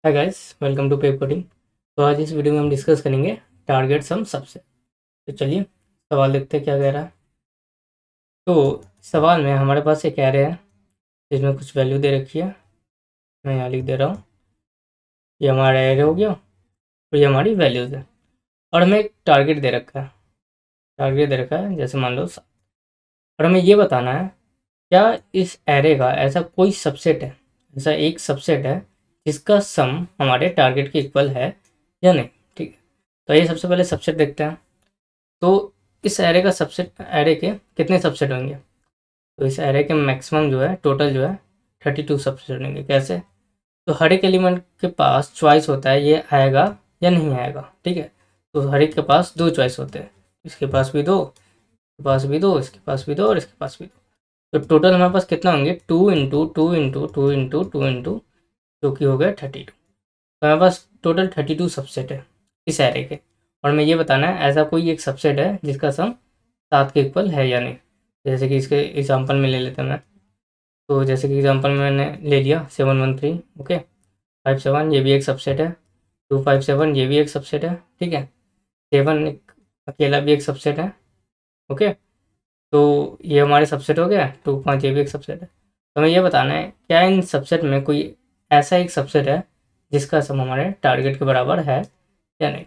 Hi guys, welcome to Pepcoding. तो आज इस वीडियो में हम डिस्कस करेंगे टारगेट सम सबसे। तो चलिए सवाल देखते हैं क्या कह रहा है। तो सवाल में हमारे पास एक एरे है जिसमें कुछ वैल्यू दे रखी है। मैं यहाँ लिख दे रहा हूँ, ये हमारा एरे हो गया और ये हमारी वैल्यूज़ है। और हमें एक टारगेट दे रखा है, टारगेट दे रखा है जैसे मान लो 7। और हमें ये बताना है क्या इस एरे का ऐसा कोई सबसेट है, ऐसा एक सबसेट है जिसका सम हमारे टारगेट के इक्वल है या नहीं। ठीक है, तो ये सबसे पहले सबसेट देखते हैं। तो इस एरे का सबसेट, एरे के कितने सबसेट होंगे? तो इस एरे के मैक्सिमम जो है, टोटल जो है 32 सबसेट होंगे। कैसे? तो हर एक एलिमेंट के पास चॉइस होता है ये आएगा या नहीं आएगा। ठीक है, तो हर एक के पास दो चॉइस होते हैं, इसके पास भी दो, इसके पास भी दो, इसके पास भी दो और इसके पास भी दो। तो टोटल हमारे पास कितना होंगे? 2 इंटू 2 इंटू 2 इंटू 2 इंटू, जो कि हो गया 32। तो हमारे पास टोटल 32 सबसेट है इस एरे के। और हमें ये बताना है ऐसा कोई एक सबसेट है जिसका सम 7 के इक्वल है या नहीं। जैसे कि इसके एग्जांपल में ले लेते हैं मैं। तो जैसे कि एग्जांपल में मैंने ले लिया 713, ओके। 57 ये भी एक सबसेट है। 257 ये भी एक सबसेट है, ठीक है। 7 अकेला भी एक सबसेट है, ओके। तो ये हमारे सबसेट हो गया। 25 ये भी एक सबसेट है। तो हमें ये बताना है क्या इन सबसेट में कोई ऐसा एक सबसेट है जिसका सम हमारे टारगेट के बराबर है या नहीं।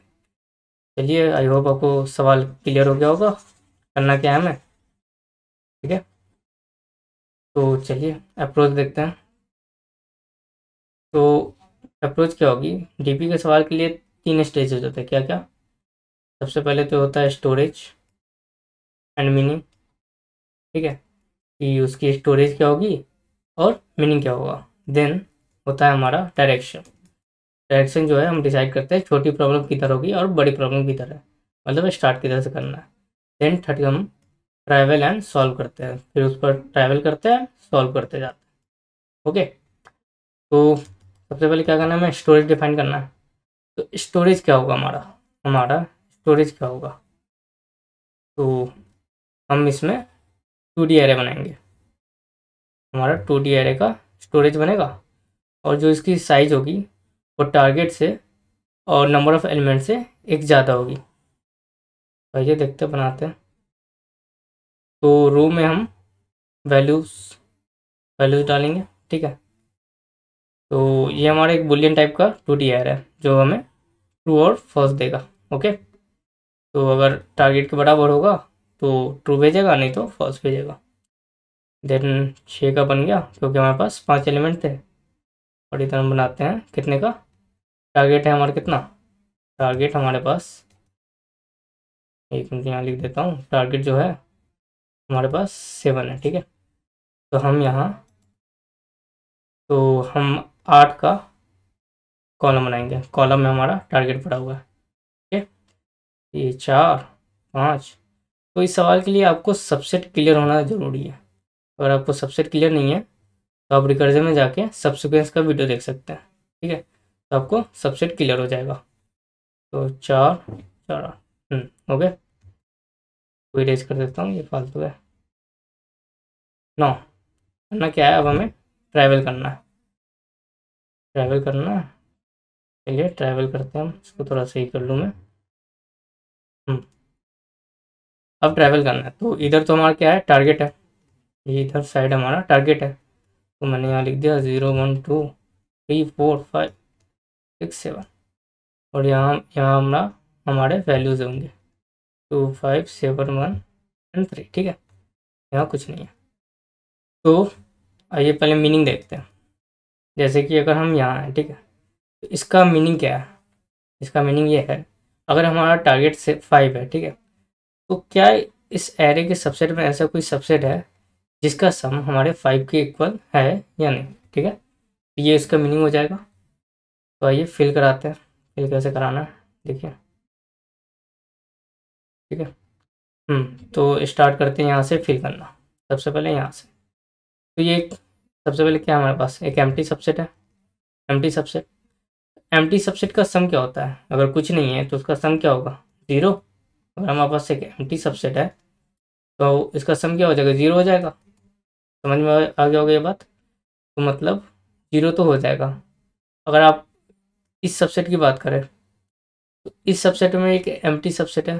चलिए, आई होप आपको सवाल क्लियर हो गया होगा करना क्या है हमें। ठीक है, तो चलिए अप्रोच देखते हैं। तो अप्रोच क्या होगी? डीपी के सवाल के लिए 3 स्टेजेस होते हैं। क्या क्या? सबसे पहले तो होता है स्टोरेज एंड मीनिंग। ठीक है, कि उसकी स्टोरेज क्या होगी और मीनिंग क्या होगा। देन होता है हमारा डायरेक्शन। डायरेक्शन जो है हम डिसाइड करते हैं छोटी प्रॉब्लम की तरह होगी और बड़ी प्रॉब्लम की तरह, मतलब स्टार्ट की तरह से करना है। देन थर्ड हम ट्रैवल एंड सॉल्व करते हैं, फिर उस पर ट्रैवल करते हैं, सॉल्व करते जाते हैं। ओके, तो सबसे पहले क्या करना है, हमें स्टोरेज डिफाइन करना है। तो स्टोरेज क्या होगा हमारा? हमारा स्टोरेज क्या होगा? तो हम इसमें 2D एरे बनाएंगे। हमारा 2D एरे का स्टोरेज बनेगा और जो इसकी साइज होगी वो टारगेट से और नंबर ऑफ एलिमेंट से एक ज़्यादा होगी। तो ये देखते बनाते हैं। तो रो में हम वैल्यूज़ वैल्यूज़ डालेंगे। ठीक है, तो ये हमारा एक बुलियन टाइप का 2D एरे है जो हमें ट्रू और फॉल्स देगा। ओके, तो अगर टारगेट के बराबर होगा तो ट्रू भेजेगा, नहीं तो फॉल्स भेजेगा। देन 6 का बन गया क्योंकि हमारे पास 5 एलिमेंट थे। और इधर हम बनाते हैं कितने का टारगेट है हमारा, कितना टारगेट हमारे पास। एक मिनट यहाँ लिख देता हूँ, टारगेट जो है हमारे पास 7 है। ठीक है, तो हम यहाँ, तो हम 8 का कॉलम बनाएंगे। कॉलम में हमारा टारगेट पड़ा हुआ है। ठीक है, ये 4 5। तो इस सवाल के लिए आपको सबसेट क्लियर होना ज़रूरी है। अगर आपको सबसेट क्लियर नहीं है तो आप रिकर्जन में जाके सबसिक्वेंस का वीडियो देख सकते हैं। ठीक है, तो आपको सबसेट क्लियर हो जाएगा। तो 4 4 हो गए। तो इरेज कर देता हूँ, ये फालतू है। 9 करना क्या है, अब हमें ट्रैवल करना है। ट्रैवल करना है, चलिए ट्रैवल करते हैं हम। इसको थोड़ा सही कर लूँ मैं। अब ट्रैवल करना है तो इधर तो हमारा क्या है, टारगेट है। ये इधर साइड हमारा टारगेट है। तो मैंने यहाँ लिख दिया 0 1 2 3 4 5 6 7। और यहाँ यहाँ हमारा हमारे वैल्यूज़ होंगे 2 5 7 1 एंड 3। ठीक है, यहाँ कुछ नहीं है। तो आइए पहले मीनिंग देखते हैं। जैसे कि अगर हम यहाँ हैं, ठीक है, तो इसका मीनिंग क्या है? इसका मीनिंग ये है, अगर हमारा टारगेट से 5 है, ठीक है, तो क्या इस एरे के सबसेट में ऐसा कोई सबसेट है जिसका सम हमारे 5 के इक्वल है या नहीं। ठीक है, ये इसका मीनिंग हो जाएगा। तो आइए फिल कराते हैं। फिल कैसे कराना है देखिए। ठीक है, तो स्टार्ट करते हैं यहाँ से फिल करना। सबसे पहले यहाँ से, तो ये सबसे पहले क्या हमारे पास एक एम्प्टी सबसेट है। एम्प्टी सबसेट, एम्प्टी सबसेट का सम क्या होता है? अगर कुछ नहीं है तो उसका सम क्या होगा? 0। अगर हमारे पास एक एम्प्टी सबसेट है तो इसका सम क्या हो जाएगा? 0 हो जाएगा। समझ में आ गया होगा ये बात? तो मतलब 0 तो हो जाएगा। अगर आप इस सबसेट की बात करें तो इस सबसेट में एक एम्प्टी सबसेट है,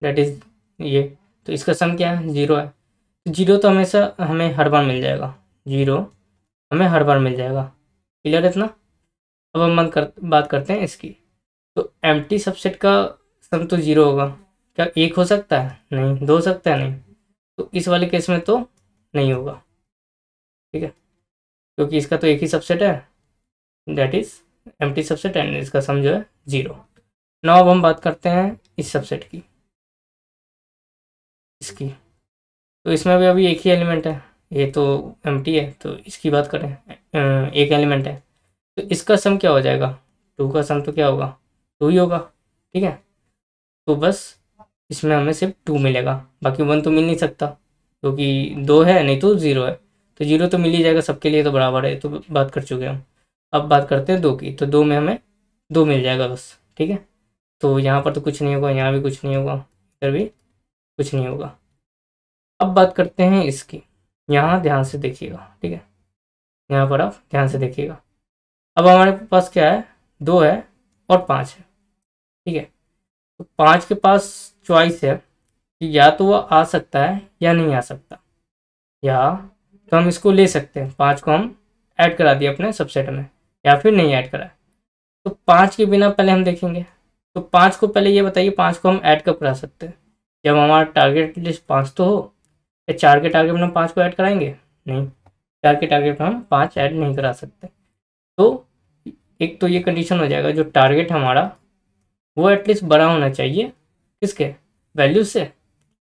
दैट इज ये। तो इसका सम क्या है, 0 है। तो 0 तो हमेशा हमें हर बार मिल जाएगा, 0 हमें हर बार मिल जाएगा। क्लियर है इतना। अब हम बात करते हैं इसकी। तो एम्प्टी सबसेट का सम तो 0 होगा। क्या एक हो सकता है, नहीं। दो हो सकता है, नहीं। तो इस वाले केस में तो नहीं होगा, ठीक है, क्योंकि इसका तो एक ही सबसेट है, that is empty subset, and इसका सम जो है 0। नाउ अब हम बात करते हैं इस सबसेट की, इसकी। तो इसमें भी अभी एक ही एलिमेंट है, ये तो एम्प्टी है, तो इसकी बात करें, एक एलिमेंट है, तो इसका सम क्या हो जाएगा, 2 का सम तो क्या होगा, 2 ही होगा, ठीक है। तो बस इसमें हमें सिर्फ 2 मिलेगा, बाकी 1 तो मिल नहीं सकता, क्योंकि 2 है नहीं तो 0 है। तो 0 तो मिल ही जाएगा सबके लिए, तो बराबर है, तो बात कर चुके हम। अब बात करते हैं 2 की। तो 2 में हमें 2 मिल जाएगा बस, ठीक है। तो यहाँ पर तो कुछ नहीं होगा, यहाँ भी कुछ नहीं होगा, इधर भी कुछ नहीं होगा। अब बात करते हैं इसकी। यहाँ ध्यान से देखिएगा, ठीक है, यहाँ पर आप ध्यान से देखिएगा। अब हमारे पास क्या है, 2 है और 5 है, ठीक है। तो 5 के पास चॉइस है कि या तो वो आ सकता है या नहीं आ सकता, या तो हम इसको ले सकते हैं, 5 को हम ऐड करा दिए अपने सबसेट में, या फिर नहीं ऐड करा। तो 5 के बिना पहले हम देखेंगे। तो 5 को पहले ये बताइए, 5 को हम ऐड कब करा सकते हैं, जब हमारा टारगेट लिस्ट 5 तो हो। या 4 के टारगेट में हम 5 को ऐड कराएंगे, नहीं, 4 के टारगेट में हम 5 ऐड नहीं करा सकते। तो एक तो ये कंडीशन हो जाएगा, जो टारगेट हमारा वो एटलीस्ट बड़ा होना चाहिए किसके वैल्यू से,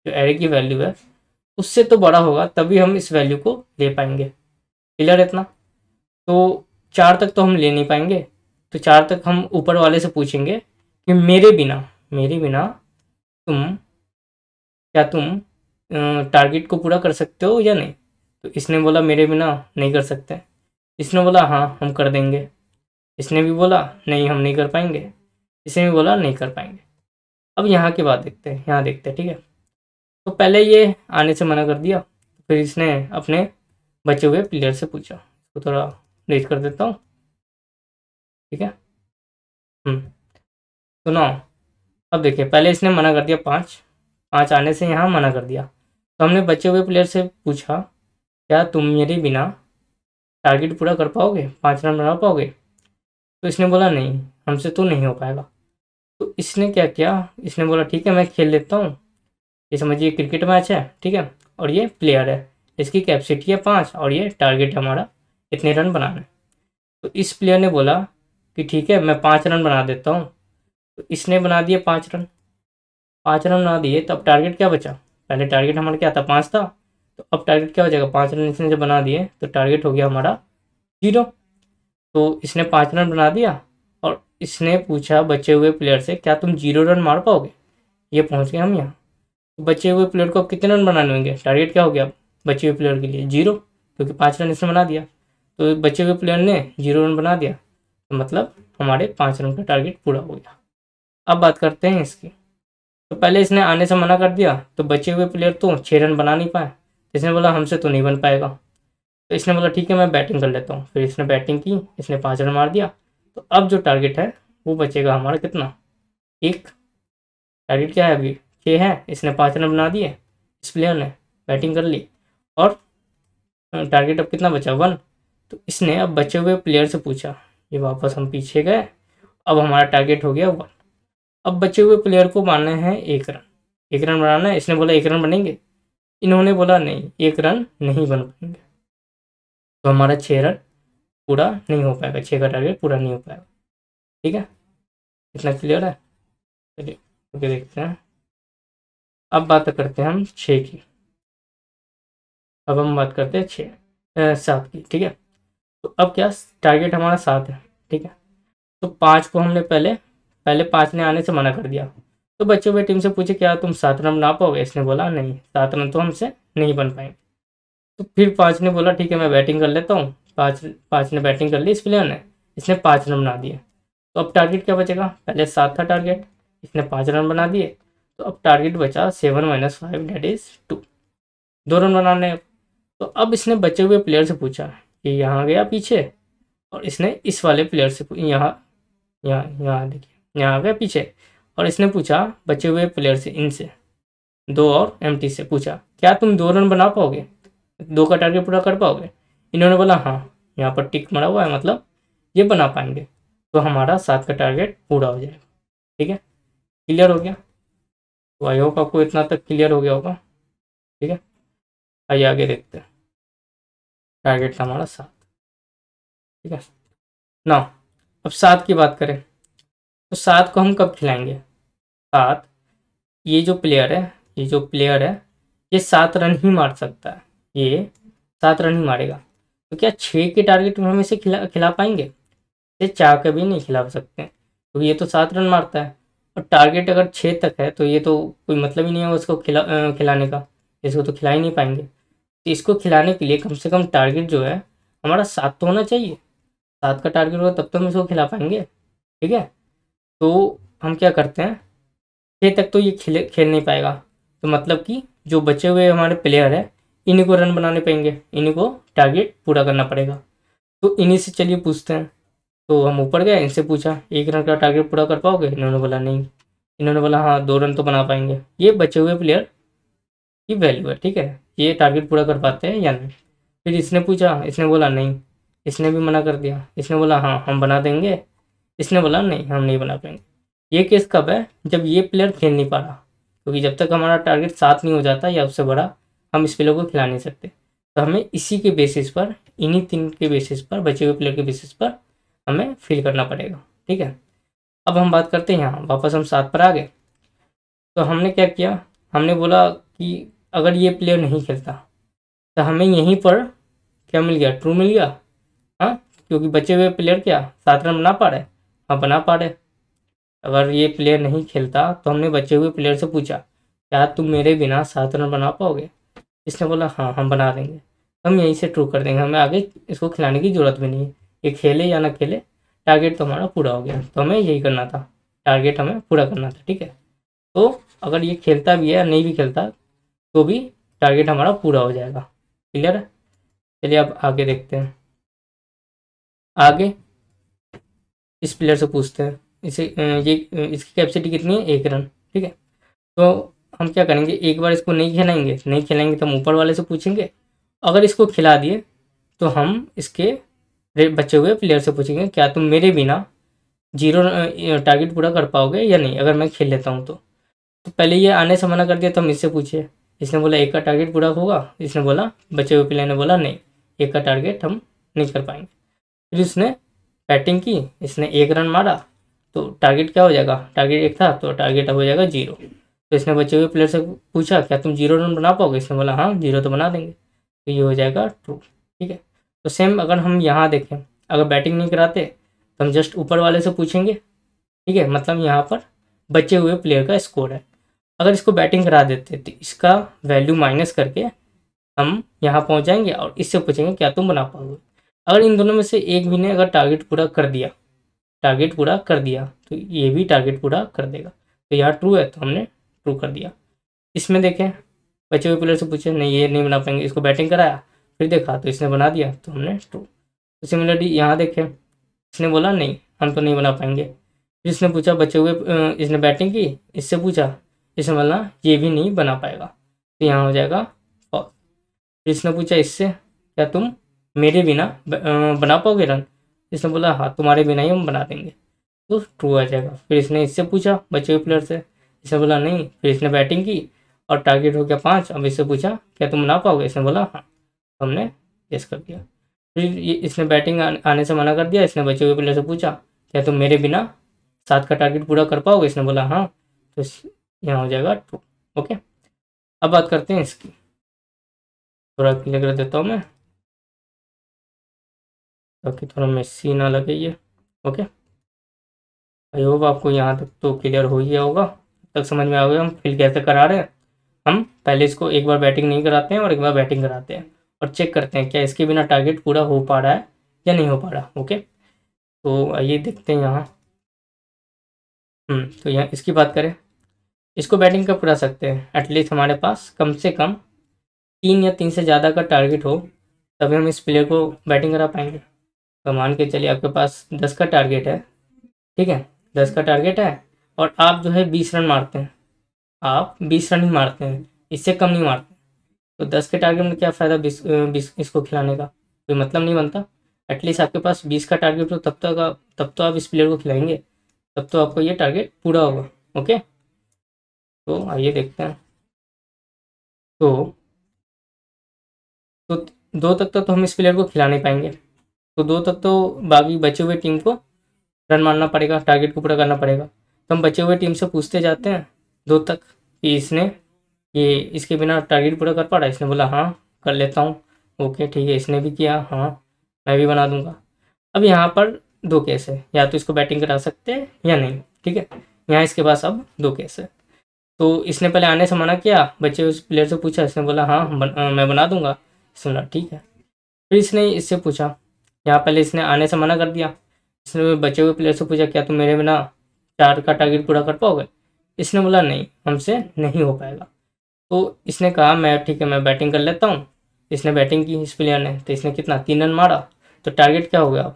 जो एरे की वैल्यू है उससे तो बड़ा होगा, तभी हम इस वैल्यू को ले पाएंगे। क्लियर है इतना। तो 4 तक तो हम ले नहीं पाएंगे, तो 4 तक हम ऊपर वाले से पूछेंगे कि मेरे बिना तुम टारगेट को पूरा कर सकते हो या नहीं। तो इसने बोला मेरे बिना नहीं कर सकते, इसने बोला हाँ हम कर देंगे, इसने भी बोला नहीं हम नहीं कर पाएंगे, इसने भी बोला नहीं कर पाएंगे। अब यहाँ की बात देखते हैं, यहाँ देखते हैं, ठीक है। तो पहले ये आने से मना कर दिया, फिर इसने अपने बचे हुए प्लेयर से पूछा। इसको थोड़ा रेज कर देता हूँ, ठीक है। तो ना अब देखिए, पहले इसने मना कर दिया, 5 आने से यहाँ मना कर दिया। तो हमने बचे हुए प्लेयर से पूछा क्या तुम मेरे बिना टारगेट पूरा कर पाओगे, 5 रन बना पाओगे। तो इसने बोला नहीं हमसे तो नहीं हो पाएगा। तो इसने क्या किया, इसने बोला ठीक है मैं खेल लेता हूँ। ये समझिए क्रिकेट मैच है, ठीक है, और ये प्लेयर है, इसकी कैपेसिटी है 5 और ये टारगेट हमारा इतने रन बनाना है। तो इस प्लेयर ने बोला कि ठीक है मैं 5 रन बना देता हूँ। तो इसने बना दिए 5 रन, 5 रन बना दिए। तो अब टारगेट क्या बचा, पहले टारगेट हमारा क्या था 5 था, तो अब टारगेट क्या हो जाएगा, 5 रन इसने जब बना दिए तो टारगेट हो गया हमारा 0। तो इसने 5 रन बना दिया और इसने पूछा बचे हुए प्लेयर से क्या तुम 0 रन मार पाओगे। ये पहुँच गए हम यहाँ। तो बचे हुए प्लेयर को अब कितने रन बनाने होंगे, टारगेट क्या हो गया अब बचे हुए प्लेयर के लिए 0, क्योंकि 5 रन इसने बना दिया। तो बचे हुए प्लेयर ने 0 रन बना दिया, तो मतलब हमारे 5 रन का टारगेट पूरा हो गया। अब बात करते हैं इसकी। तो पहले इसने आने से मना कर दिया, तो बचे हुए प्लेयर तो 6 रन बना नहीं पाए। इसने बोला हमसे तो नहीं बन पाएगा। तो इसने बोला ठीक है मैं बैटिंग कर लेता हूँ। फिर इसने बैटिंग की, इसने 5 रन मार दिया। तो अब जो टारगेट है वो बचेगा हमारा कितना, 1। टारगेट क्या है अभी 6 है, इसने 5 रन बना दिए, इस प्लेयर ने बैटिंग कर ली, और टारगेट अब कितना बचा 1। तो इसने अब बचे हुए प्लेयर से पूछा, ये वापस हम पीछे गए, अब हमारा टारगेट हो गया 1। अब बचे हुए प्लेयर को मारना है 1 रन, 1 रन बनाना है। इसने बोला 1 रन बनेंगे, इन्होंने बोला नहीं 1 रन नहीं बन पाएंगे। तो हमारा 6 रन पूरा नहीं हो पाएगा, 6 का टारगेट पूरा नहीं हो पाएगा, ठीक है। इतना क्लियर है। चलिए ओके देखते हैं। अब बात करते हैं हम 6 की। अब हम बात करते हैं 7 की, ठीक है। तो अब क्या टारगेट हमारा 7 है, ठीक है। तो 5 को हमने पहले 5 ने आने से मना कर दिया। तो बच्चे हुए टीम से पूछे क्या तुम 7 रन बना पाओगे। इसने बोला नहीं 7 रन तो हमसे नहीं बन पाएंगे। तो फिर 5 ने बोला ठीक है मैं बैटिंग कर लेता हूँ। 5 ने बैटिंग कर ली, इस प्लेयर ने, इसने 5 रन बना दिए। तो अब टारगेट क्या बचेगा, पहले 7 था टारगेट, इसने 5 रन बना दिए। तो अब टारगेट बचा 7 - 5 दैट इज 2, 2 रन बनाने हैं। तो अब इसने बचे हुए प्लेयर से पूछा कि यहाँ गया पीछे, और इसने इस वाले प्लेयर से यहाँ यहाँ देखिए, यहाँ आ गया पीछे। और इसने पूछा बचे हुए प्लेयर से, इनसे 2 और एम्प्टी से पूछा, क्या तुम 2 रन बना पाओगे, 2 का टारगेट पूरा कर पाओगे? इन्होंने बोला हाँ। यहाँ पर टिक मरा हुआ है, मतलब ये बना पाएंगे। तो हमारा 7 का टारगेट पूरा हो जाएगा। ठीक है, क्लियर हो गया? तो आई होप आपको इतना तक क्लियर हो गया होगा। ठीक है, आइए आगे देखते हैं। टारगेट था हमारा 7। ठीक है ना, अब 7 की बात करें तो 7 को हम कब खिलाएंगे? 7, ये जो प्लेयर है, ये 7 रन ही मार सकता है। ये 7 रन ही मारेगा। तो क्या 6 के टारगेट में हम इसे खिला पाएंगे? ये 4 का भी नहीं खिला सकते हैं, क्योंकि ये तो 7 रन मारता है। और टारगेट अगर 6 तक है तो ये तो कोई मतलब ही नहीं है उसको खिलाने का, इसको तो खिला ही नहीं पाएंगे। तो इसको खिलाने के लिए कम से कम टारगेट जो है हमारा 7 तो होना चाहिए। 7 का टारगेट होगा तब तो हम इसको खिला पाएंगे। ठीक है, तो हम क्या करते हैं, 6 तक तो ये खेल नहीं पाएगा। तो मतलब कि जो बचे हुए हमारे प्लेयर है, इन्हीं को रन बनाने पड़ेंगे, इन्हीं को टारगेट पूरा करना पड़ेगा। तो इन्हीं से चलिए पूछते हैं। तो हम ऊपर गए, इनसे पूछा 1 रन का टारगेट पूरा कर पाओगे? इन्होंने बोला नहीं। इन्होंने बोला हाँ 2 रन तो बना पाएंगे। ये बचे हुए प्लेयर की वैल्यू है। ठीक है, ये टारगेट पूरा कर पाते हैं या नहीं। फिर इसने पूछा, इसने बोला नहीं। इसने भी मना कर दिया। इसने बोला हाँ हम बना देंगे। इसने बोला नहीं हम नहीं बना पाएंगे। ये केस कब है? जब ये प्लेयर खेल नहीं पा रहा, क्योंकि जब तक हमारा टारगेट 7 नहीं हो जाता या उससे बड़ा, हम इस प्लेयर को खिला नहीं सकते। तो हमें इसी के बेसिस पर, इन्हीं 3 के बेसिस पर, बचे हुए प्लेयर के बेसिस पर हमें फिल करना पड़ेगा। ठीक है, अब हम बात करते हैं यहाँ वापस हम 7 पर आ गए। तो हमने क्या किया, हमने बोला कि अगर ये प्लेयर नहीं खेलता तो हमें यहीं पर क्या मिल गया, ट्रू मिल गया। हाँ, क्योंकि बचे हुए प्लेयर क्या 7 रन बना पा रहे? हाँ बना पा रहे। अगर ये प्लेयर नहीं खेलता तो हमने बचे हुए प्लेयर से पूछा, क्या तुम मेरे बिना 7 रन बना पाओगे? इसने बोला हाँ हम बना देंगे। हम यहीं से ट्रू कर देंगे, हमें आगे इसको खिलाने की ज़रूरत भी नहीं है। ये खेले या ना खेले, टारगेट तो हमारा पूरा हो गया। तो हमें यही करना था, टारगेट हमें पूरा करना था। ठीक है, तो अगर ये खेलता भी है या नहीं भी खेलता तो भी टारगेट हमारा पूरा हो जाएगा। क्लियर है? चलिए अब आगे देखते हैं। आगे इस प्लेयर से पूछते हैं, इसकी कैपेसिटी कितनी है? 1 रन। ठीक है, तो हम क्या करेंगे, एक बार इसको नहीं खिलाएंगे तो हम ऊपर वाले से पूछेंगे। अगर इसको खिला दिए तो हम इसके बचे हुए प्लेयर से पूछेंगे, क्या तुम मेरे बिना 0 टारगेट पूरा कर पाओगे या नहीं, अगर मैं खेल लेता हूँ तो पहले ये आने से मना कर दिया तो हम इससे पूछे। इसने बोला 1 का टारगेट पूरा होगा। इसने बोला, बचे हुए प्लेयर ने बोला नहीं, 1 का टारगेट हम नहीं कर पाएंगे। फिर इसने बैटिंग की, इसने 1 रन मारा। तो टारगेट क्या हो जाएगा, टारगेट 1 था तो टारगेट अब हो जाएगा 0। तो इसने बचे हुए प्लेयर से पूछा, क्या तुम 0 रन बना पाओगे? इसने बोला हाँ 0 तो बना देंगे। तो ये हो जाएगा ट्रू। ठीक है, तो सेम अगर हम यहाँ देखें, अगर बैटिंग नहीं कराते तो हम जस्ट ऊपर वाले से पूछेंगे। ठीक है, मतलब यहाँ पर बचे हुए प्लेयर का स्कोर है। अगर इसको बैटिंग करा देते तो इसका वैल्यू माइनस करके हम यहाँ पहुँच जाएंगे और इससे पूछेंगे क्या तुम बना पाओगे। अगर इन दोनों में से एक भी ने अगर टारगेट पूरा कर दिया तो ये भी टारगेट पूरा कर देगा। तो यहाँ ट्रू है तो हमने ट्रू कर दिया। इसमें देखें, बचे हुए प्लेयर से पूछे नहीं ये नहीं बना पाएंगे, इसको बैटिंग कराया, फिर देखा तो इसने बना दिया तो हमने ट्रू। तो सिमिलरली यहाँ देखें, इसने बोला नहीं हम तो नहीं बना पाएंगे। फिर इसने पूछा बचे हुए, इसने बैटिंग की, इससे पूछा, इसने बोला ये भी नहीं बना पाएगा, तो यहाँ हो जाएगा फॉल्स। फिर इसने पूछा इससे, क्या तुम मेरे बिना बना पाओगे रन? इसने बोला हाँ तुम्हारे बिना ही हम बना देंगे, तो ट्रू आ जाएगा। फिर इसने इससे पूछा बचे हुए प्लेयर से, इसने बोला नहीं। फिर इसने बैटिंग की और टारगेट हो गया 5। अब इससे पूछा क्या तुम बना पाओगे? इसने बोला हाँ, तो हमने गेस कर दिया। फिर ये इसने बैटिंग आने से मना कर दिया। इसने बचे हुए प्लेयर से पूछा, क्या तुम मेरे बिना 7 का टारगेट पूरा कर पाओगे? इसने बोला हाँ, तो यहाँ हो जाएगा ट्रू। ओके, अब बात करते हैं इसकी, थोड़ा क्लियर कर देता हूँ मैं ताकि थोड़ा मेसी ना लगे ये। ओके, आई होप आपको यहाँ तक तो क्लियर हो ही गया होगा, तक समझ में आ गया हम फिल कैसे करा रहे हैं। हम पहले इसको एक बार बैटिंग नहीं कराते हैं और एक बार बैटिंग कराते हैं और चेक करते हैं क्या इसके बिना टारगेट पूरा हो पा रहा है या नहीं हो पा रहा। ओके, तो आइए देखते हैं यहाँ। तो यहाँ इसकी बात करें, इसको बैटिंग कब करा सकते हैं, एटलीस्ट हमारे पास कम से कम 3 या 3 से ज़्यादा का टारगेट हो, तभी हम इस प्लेयर को बैटिंग करा पाएंगे। तो मान के चलिए आपके पास 10 का टारगेट है, ठीक है, 10 का टारगेट है और आप जो है 20 रन मारते हैं, आप 20 रन ही मारते हैं, इससे कम नहीं मारते, तो 10 के टारगेट में क्या फ़ायदा 20 इसको खिलाने का, कोई मतलब नहीं बनता। एटलीस्ट आपके पास 20 का टारगेट हो तब तो आप इस प्लेयर को खिलाएंगे, तब तो आपको ये टारगेट पूरा होगा। ओके, तो आइए देखते हैं। तो तो 2 तक तो हम इस प्लेयर को खिला नहीं पाएंगे, तो 2 तक तो बाकी बचे हुए टीम को रन मारना पड़ेगा, टारगेट को पूरा करना पड़ेगा। तो हम बचे हुए टीम से पूछते जाते हैं 2 तक कि ये इसके बिना टारगेट पूरा कर पा रहा है। इसने बोला हाँ कर लेता हूँ। ओके ठीक है, इसने भी किया हाँ मैं भी बना दूंगा। अब यहाँ पर 2 केस है, या तो इसको बैटिंग करा सकते हैं या नहीं। ठीक है, यहाँ इसके पास अब 2 केस है। तो इसने पहले आने से मना किया, बच्चे उस प्लेयर से पूछा, इसने बोला हाँ मैं बना दूंगा। इसने बोला ठीक है। फिर इसने इससे पूछा, यहाँ पहले इसने आने से मना कर दिया। इसने बचे हुए प्लेयर से पूछा क्या तुम मेरे बिना 4 का टारगेट पूरा कर पाओगे। इसने बोला नहीं हमसे नहीं हो पाएगा। तो इसने कहा मैं ठीक है मैं बैटिंग कर लेता हूँ। इसने बैटिंग की इस प्लेयर ने, तो इसने कितना 3 रन मारा। तो टारगेट क्या हो गया, अब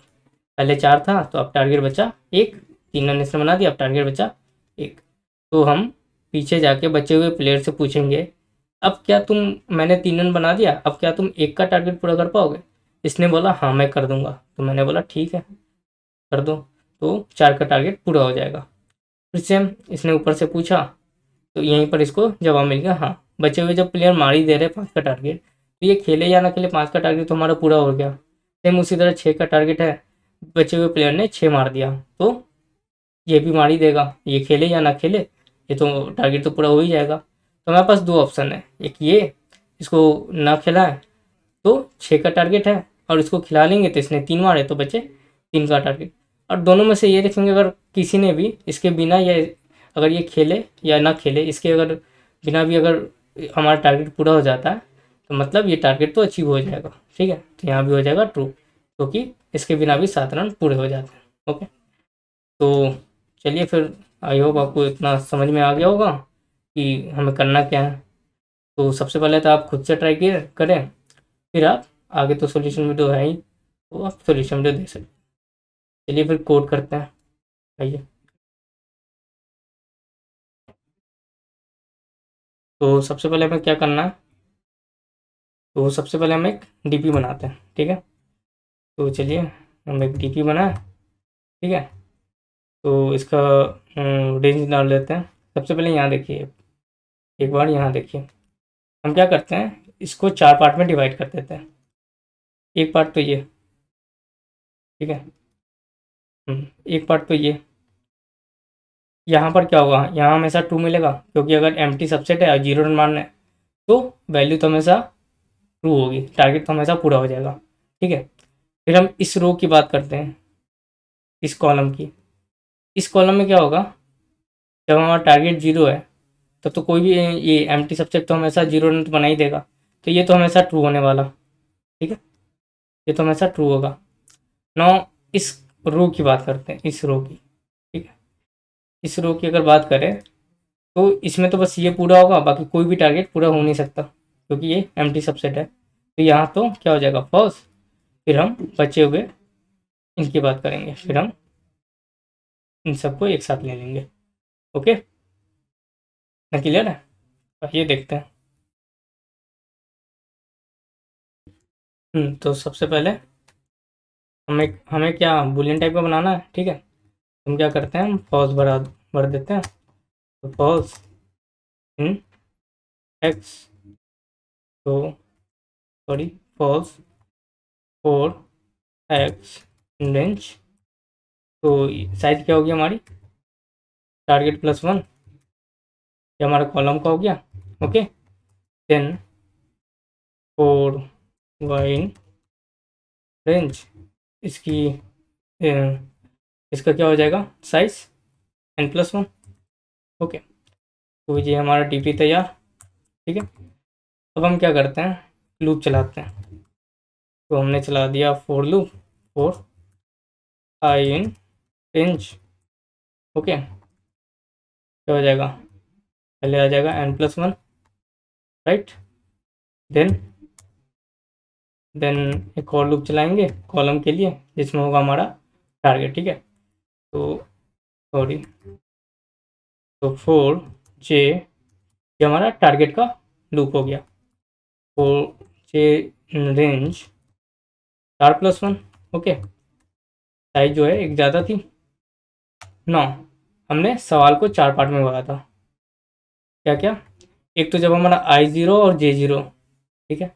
पहले 4 था तो अब टारगेट बचा 1, 3 रन इसने बना दिया, अब टारगेट बचा 1। तो हम पीछे जाके बचे हुए प्लेयर से पूछेंगे अब क्या तुम, मैंने 3 रन बना दिया, अब क्या तुम 1 का टारगेट पूरा कर पाओगे। इसने बोला हाँ मैं कर दूंगा। तो मैंने बोला ठीक है कर दो, तो 4 का टारगेट पूरा हो जाएगा। फिर से इसने ऊपर से पूछा, तो यहीं पर इसको जवाब मिल गया हाँ। बचे हुए जब प्लेयर मार ही दे रहे 5 का टारगेट, तो ये खेले या ना खेले 5 का टारगेट तो हमारा पूरा हो गया। सेम उसी तरह 6 का टारगेट है, बचे हुए प्लेयर ने 6 मार दिया तो ये भी मार ही देगा, ये खेले या ना खेले ये तो टारगेट तो पूरा हो ही जाएगा। तो हमारे पास 2 ऑप्शन है, एक ये इसको ना खिलाएं तो 6 का टारगेट है, और इसको खिला लेंगे तो इसने 3 मारे तो बचे 3 का टारगेट। और दोनों में से ये देखेंगे अगर किसी ने भी इसके बिना, या अगर ये खेले या ना खेले, इसके अगर बिना भी अगर हमारा टारगेट पूरा हो जाता है तो मतलब ये टारगेट तो अचीव हो जाएगा। ठीक है, तो यहाँ भी हो जाएगा ट्रू, क्योंकि इसके बिना भी 7 रन पूरे हो जाते हैं। ओके, तो चलिए फिर आई होप आपको इतना समझ में आ गया होगा कि हमें करना क्या है। तो सबसे पहले तो आप खुद से ट्राई करें, फिर आप आगे तो सॉल्यूशन वीडियो है ही, तो आप सॉल्यूशन वीडियो देख सकते हैं। चलिए फिर कोड करते हैं, आइए। तो सबसे पहले हमें क्या करना है, तो सबसे पहले हम एक डीपी बनाते हैं। ठीक है, तो चलिए हम एक डीपी बनाए। ठीक है, तो इसका रेंज डाल देते हैं। सबसे पहले यहाँ देखिए, एक बार यहाँ देखिए, हम क्या करते हैं इसको 4 पार्ट में डिवाइड कर देते हैं। एक पार्ट तो ये, ठीक है, एक पार्ट तो ये। यहाँ पर क्या होगा, यहाँ हमेशा ट्रू मिलेगा, क्योंकि अगर एम्प्टी सबसेट है और 0 रन मारना है तो वैल्यू तो हमेशा ट्रू होगी, टारगेट तो हमेशा पूरा हो जाएगा। ठीक है, फिर हम इस रो की बात करते हैं, इस कॉलम की। इस कॉलम में क्या होगा, जब हमारा टारगेट 0 है तब तो कोई भी ये एम्प्टी सबसेट तो हमेशा 0 रन तो बना ही देगा, तो ये तो हमेशा ट्रू होने वाला। ठीक है, ये तो हमेशा ट्रू होगा। नौ इस रो की बात करते हैं, इस रो की। ठीक है, इस रो की अगर बात करें तो इसमें तो बस ये पूरा होगा, बाकी कोई भी टारगेट पूरा हो नहीं सकता, क्योंकि ये एम्प्टी सबसेट है। तो यहाँ तो क्या हो जाएगा फॉल्स। फिर हम बचे हुए इनकी बात करेंगे, फिर हम इन सबको एक साथ ले लेंगे। ओके ना, क्लियर है। ये देखते हैं। तो सबसे पहले हमें क्या बुलियन टाइप का बनाना है। ठीक है, हम क्या करते हैं, हम फॉल्स भर देते हैं। तो फॉल्स इन एक्स, तो sorry false for x in range. तो साइज क्या होगी हमारी, टारगेट +1, ये हमारा कॉलम का हो गया। Okay, then for y in range, इसकी इसका क्या हो जाएगा साइज n+1। ओके, तो ये हमारा डीपी तैयार। ठीक है, अब हम क्या करते हैं, लूप चलाते हैं। तो हमने चला दिया for loop for I in range. Okay, क्या हो जाएगा, पहले आ जाएगा n+1, राइट। देन देन एक और लूप चलाएंगे कॉलम के लिए, जिसमें होगा हमारा टारगेट। ठीक है, तो सॉरी, तो 4j, ये हमारा टारगेट का लूप हो गया। 4j range 4+1, okay. साइज जो है एक ज़्यादा थी 9। हमने सवाल को 4 पार्ट में बांटा था। क्या क्या? एक तो जब हमारा I0 और J0, ठीक है।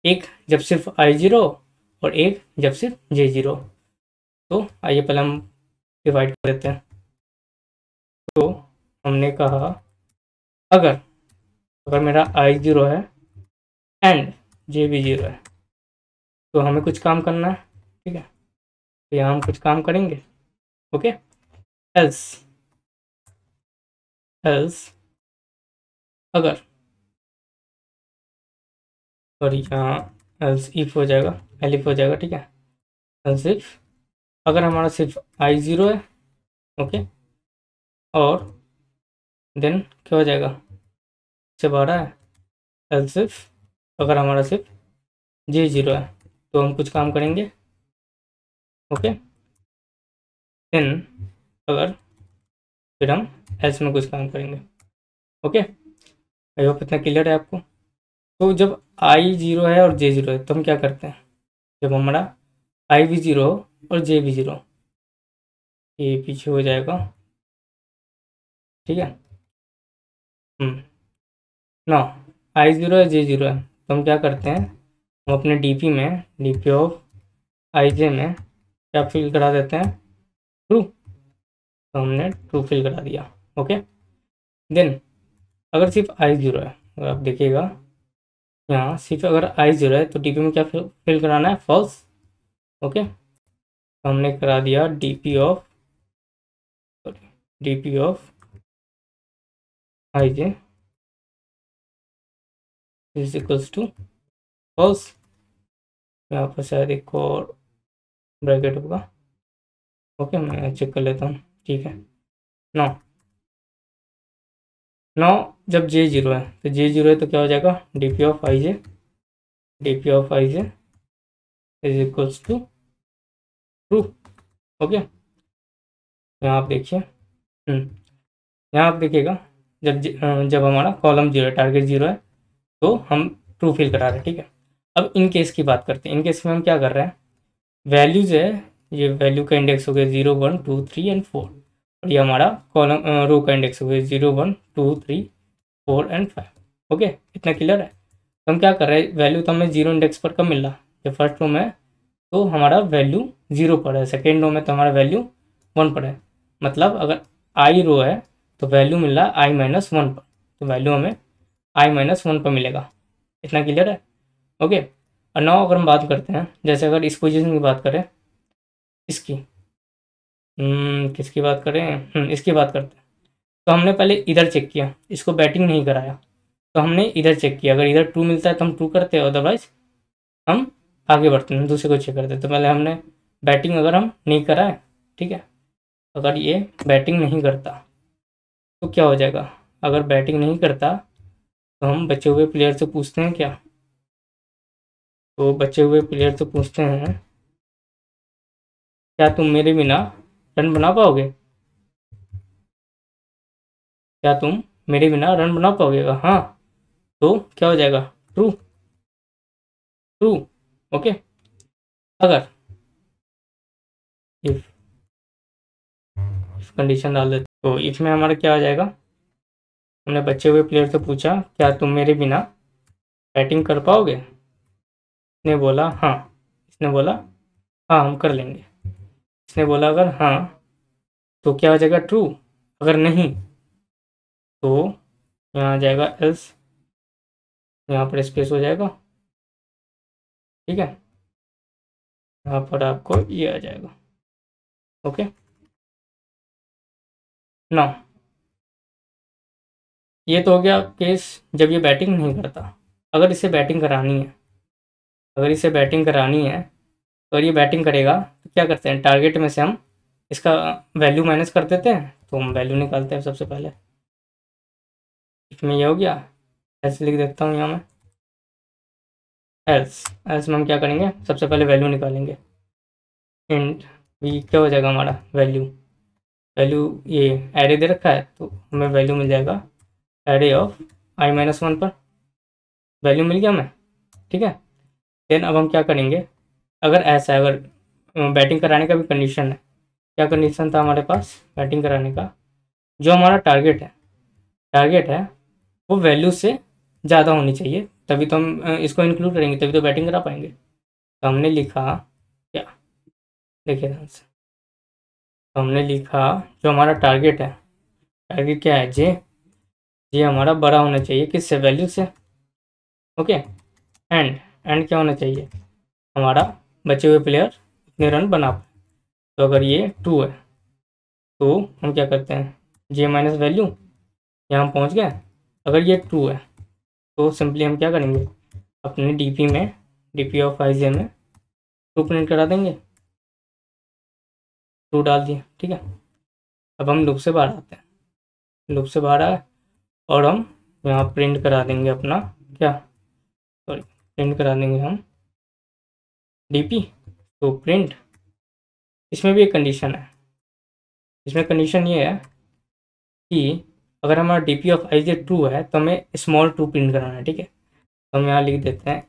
एक जब सिर्फ I0 और एक जब सिर्फ J0। तो आइए पहले हम डिवाइड कर देते हैं। तो हमने कहा अगर अगर मेरा I0 है एंड J भी 0 है तो हमें कुछ काम करना है, ठीक है। तो यहाँ हम कुछ काम करेंगे, ओके। एल्स एल्स अगर, और यहाँ एल्स इफ हो जाएगा, एलिफ हो जाएगा, ठीक है। एल्स इफ अगर हमारा सिर्फ I0 है, ओके, और देन क्या हो जाएगा, इससे बड़ा है। एल्स इफ अगर हमारा सिर्फ J0 है तो हम कुछ काम करेंगे, ओके। देन अगर फिर हम एल्स में कुछ काम करेंगे, ओके। आई होप इतना क्लियर है आपको। तो जब I0 है और J0 है तो हम क्या करते हैं, जब हमारा I भी 0 और J भी 0, ये पीछे हो जाएगा, ठीक है। ना I0 है J0 है तो हम क्या करते हैं, हम अपने DP में DP ऑफ IJ में क्या फिल करा देते हैं, ट्रू। तो हमने ट्रू फिल करा दिया, ओके। देन अगर सिर्फ I0 है, अगर आप देखिएगा यहाँ सिर्फ अगर I0 है तो DP में क्या फिल कराना है, फॉल्स, ओके। तो हमने करा दिया DP of IJ is equals to false. यहाँ पर शायद एक और ब्रैकेट होगा, ओके, मैं चेक कर लेता हूँ, ठीक है। नौ नौ जब J0 है तो J0 है तो क्या हो जाएगा, DP of IJ is equals to true, okay. यहाँ आप देखिए, यहाँ आप देखिएगा जब हमारा कॉलम 0 है, टारगेट 0 है तो हम ट्रू फिल करा रहे हैं, ठीक है। अब इन केस की बात करते हैं। इन केस में हम क्या कर रहे हैं, वैल्यूज है, ये वैल्यू का इंडेक्स हो गया 0 1 2 3 एंड 4, और ये हमारा कॉलम रो का इंडेक्स हो गया 0 1 2 3 4 एंड 5, ओके। इतना क्लियर है। तो हम क्या कर रहे हैं, वैल्यू तो हमें 0 इंडेक्स पर कब मिल रहा, जब फर्स्ट रो में है तो हमारा वैल्यू 0 पर है, सेकेंड रो में तो हमारा वैल्यू 1 पर है। मतलब अगर I रो है तो वैल्यू मिल रहा है I-1 पर, तो वैल्यू हमें I-1 पर मिलेगा। इतना क्लियर है, ओके। और नाउ अगर हम बात करते हैं, जैसे अगर इस पोजीशन की बात करें, इसकी किसकी बात करें, इसकी बात करते हैं। तो हमने पहले इधर चेक किया, इसको बैटिंग नहीं कराया, तो हमने इधर चेक किया, अगर इधर ट्रू मिलता है तो हम ट्रू करते हैं, अदरवाइज हम आगे बढ़ते हैं, दूसरे को चेक करते हैं। तो पहले हमने बैटिंग अगर हम नहीं कराए, ठीक है, अगर ये बैटिंग नहीं करता तो क्या हो जाएगा, अगर बैटिंग नहीं करता तो हम बचे हुए प्लेयर से पूछते हैं क्या, तो बचे हुए प्लेयर से पूछते हैं क्या तुम मेरे बिना रन बना पाओगे, क्या तुम मेरे बिना रन बना पाओगे, हाँ, तो क्या हो जाएगा, ट्रू, ट्रू, ओके। अगर इफ कंडीशन डाल देते तो इफ में हमारा क्या हो जाएगा, हमने बचे हुए प्लेयर से पूछा क्या तुम मेरे बिना बैटिंग कर पाओगे, इसने बोला हाँ, इसने बोला हाँ हम कर लेंगे, इसने बोला अगर हाँ तो क्या हो जाएगा, ट्रू। अगर नहीं तो यहाँ आ जाएगा एल्स, यहाँ पर स्पेस हो जाएगा, ठीक है। यहाँ पर आपको ये आ जाएगा, ओके। ना ये तो हो गया केस जब ये बैटिंग नहीं करता। अगर इसे बैटिंग करानी है, अगर इसे बैटिंग करानी है तो अगर ये बैटिंग करेगा तो क्या करते हैं, टारगेट में से हम इसका वैल्यू माइनस कर देते हैं, तो हम वैल्यू निकालते हैं सबसे पहले। इसमें ये हो गया, ऐसे लिख देता हूँ यहाँ मैं, एल्स एल्स में हम क्या करेंगे, सबसे पहले वैल्यू निकालेंगे, इंट वी क्या हो जाएगा हमारा वैल्यू, वैल्यू ये एरे दे रखा है, तो हमें वैल्यू मिल जाएगा एरे ऑफ i-1 पर, वैल्यू मिल गया हमें, ठीक है। देन अब हम क्या करेंगे, अगर ऐसा है, अगर बैटिंग कराने का भी कंडीशन है, क्या कंडीशन था हमारे पास बैटिंग कराने का, जो हमारा टारगेट है वो वैल्यू से ज़्यादा होनी चाहिए, तभी तो हम इसको इंक्लूड करेंगे, तभी तो बैटिंग करा पाएंगे। तो हमने लिखा क्या, देखिए ध्यान से, तो हमने लिखा जो हमारा टारगेट क्या है, जे हमारा बड़ा होना चाहिए किससे, वैल्यू से, ओके। एंड क्या होना चाहिए, हमारा बचे हुए प्लेयर इतने रन बना पाए। तो अगर ये ट्रू है तो हम क्या करते हैं, जे माइनस वैल्यू, यहाँ हम पहुँच गए। अगर ये ट्रू है तो सिंपली हम क्या करेंगे, अपने डीपी ऑफ आई जे में ट्रू प्रिंट करा देंगे, ट्रू डाल दिए, ठीक है। अब हम लूप से बाहर आते हैं, लूप से बाहर आए और हम यहाँ प्रिंट करा देंगे अपना क्या, सॉरी, प्रिंट करा देंगे हम डीपी। तो प्रिंट, इसमें भी एक कंडीशन है, इसमें कंडीशन ये है कि अगर हमारा DP of I J true है तो हमें स्मॉल टू प्रिंट कराना है, ठीक है। तो हम यहाँ लिख देते हैं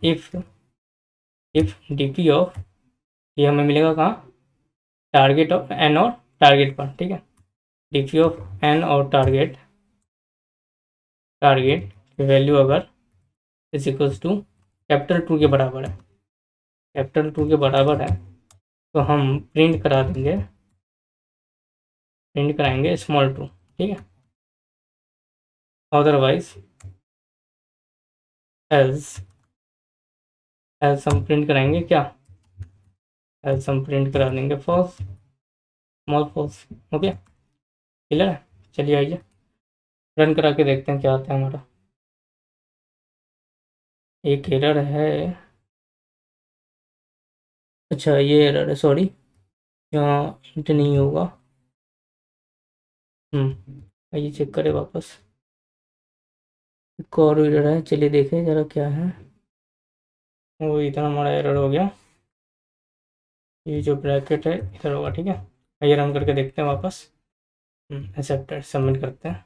इफ़ डीपी ऑफ, ये हमें मिलेगा कहाँ, टारगेट ऑफ एन और टारगेट पर, ठीक है। डीपी ऑफ एन और टारगेट की वैल्यू अगर इज इक्वल्स टू कैपिटल 2 के बराबर है, कैपिटल 2 के बराबर है, तो हम प्रिंट कराएंगे स्मॉल 2, ठीक है। अदरवाइज एल्स हम प्रिंट कराएंगे क्या, एल्स हम प्रिंट करा देंगे false, small false, okay, clear है। चलिए आइए रन करा के देखते हैं क्या आता है हमारा। एक एरर है, अच्छा ये एरर है, सॉरी, यहाँ हिंट नहीं होगा। आइए चेक करें वापस, एक और एरर है, चलिए देखें ज़रा क्या है। वो इतना हमारा एरर हो गया, ये जो ब्रैकेट है इधर होगा, ठीक है। आइए रन करके देखते हैं वापस, एक्सेप्टेड, सबमिट करते हैं।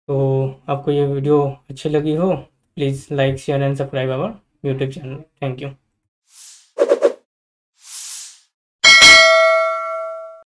तो आपको ये वीडियो अच्छी लगी हो, please like share and subscribe our YouTube channel, thank you.